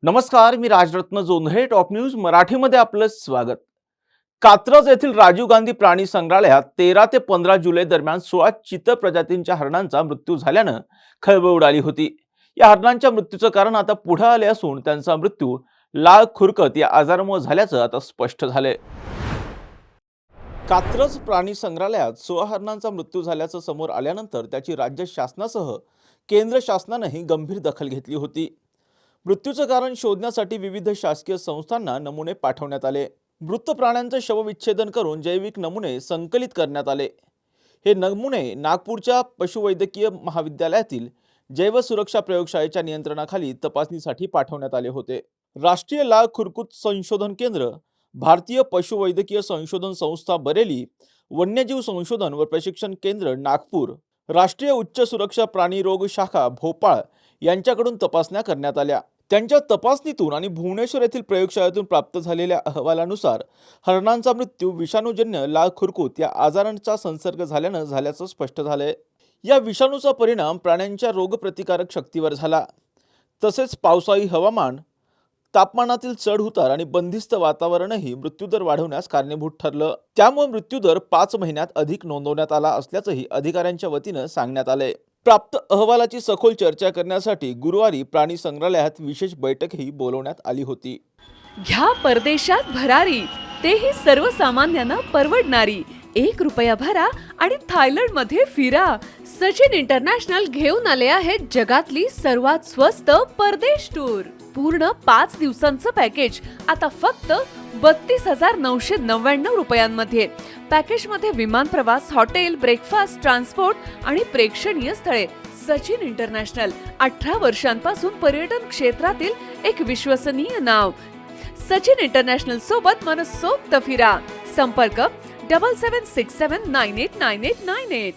नमस्कार, मी Rajratna Jondhale. Top news मराठीमध्ये आपलं स्वागत. कात्रज येथील राजीव गांधी प्राणी संग्रहालयात 13 ते 15 जुलै दरम्यान 16 चित्त प्रजातींच्या हरणांचा मृत्यू झाल्यानं खळबळ उडाली होती. या हरणांच्या मृत्यूचं कारण आता पुढे आले असून त्यांचा मृत्यू लाळ खुरकत या आजारामुळे झाल्याचं आता स्पष्ट झालंय. कात्रज प्राणी संग्रहालयात 16 हरणांचा मृत्यू झाल्याचं समोर आल्यानंतर त्याची राज्य शासनासह केंद्र शासनानेही गंभीर दखल घेतली होती. मृत्यूचं कारण शोधण्यासाठी विविध शासकीय संस्थांना नमुने पाठवण्यात आले. मृत प्राण्यांचं शवविच्छेदन करून जैविक नमुने संकलित करण्यात आले. हे नमुने नागपूरच्या पशुवैद्यकीय महाविद्यालयातील जैव सुरक्षा प्रयोगशाळेच्या नियंत्रणाखाली तपासणीसाठी पाठवण्यात आले होते. राष्ट्रीय लाळ खुरकूत संशोधन केंद्र, भारतीय पशुवैद्यकीय संशोधन संस्था बरेली, वन्यजीव संशोधन व प्रशिक्षण केंद्र नागपूर, राष्ट्रीय उच्च सुरक्षा प्राणी रोग शाखा भोपाळ यांच्याकडून तपासण्या करण्यात आल्या. त्यांच्या तपासणीतून आणि भुवनेश्वर येथील प्रयोगशाळेतून प्राप्त झालेल्या अहवालानुसार हरणांचा मृत्यू विषाणूजन्य लाळ खुरकूत या आजारांचा संसर्ग झाल्यानं झाल्याचं स्पष्ट झालंय. या विषाणूचा परिणाम प्राण्यांच्या रोगप्रतिकारक शक्तीवर झाला. तसेच पावसाळी हवामान, तापमानातील चढ उतार आणि बंदिस्त वातावरणही मृत्यूदर वाढवण्यास कारणीभूत ठरलं. त्यामुळे मृत्यूदर 5 महिन्यात अधिक नोंदवण्यात आला असल्याचंही अधिकाऱ्यांच्या वतीनं सांगण्यात आलंय. प्राप्त अहवालाची सखोल चर्चा करण्यासाठी गुरुवारी प्राणी संग्रहालयात विशेष बैठकही बोलवण्यात आली होती. घ्या परदेशात भरारी, तेही सर्वसामान्यांना परवडणारी. 1 रुपया भरा आणि थायलंडमध्ये फिरा. सचिन इंटरनॅशनल घेऊन आले आहेत जगातली सर्वात स्वस्त परदेश टूर. पूर्ण 5 दिवसांचं पॅकेज आता फक्त 32,999 रुपयांमध्ये. पॅकेजमध्ये विमान प्रवास, हॉटेल, ब्रेकफास्ट, ट्रान्सपोर्ट आणि प्रेक्षणीय स्थळे. सचिन इंटरनॅशनल 18 वर्षांपासून पर्यटन क्षेत्रातील एक विश्वसनीय नाव. सचिन इंटरनॅशनल सोबत मनसोक्त फिरा. संपर्क 7767989898.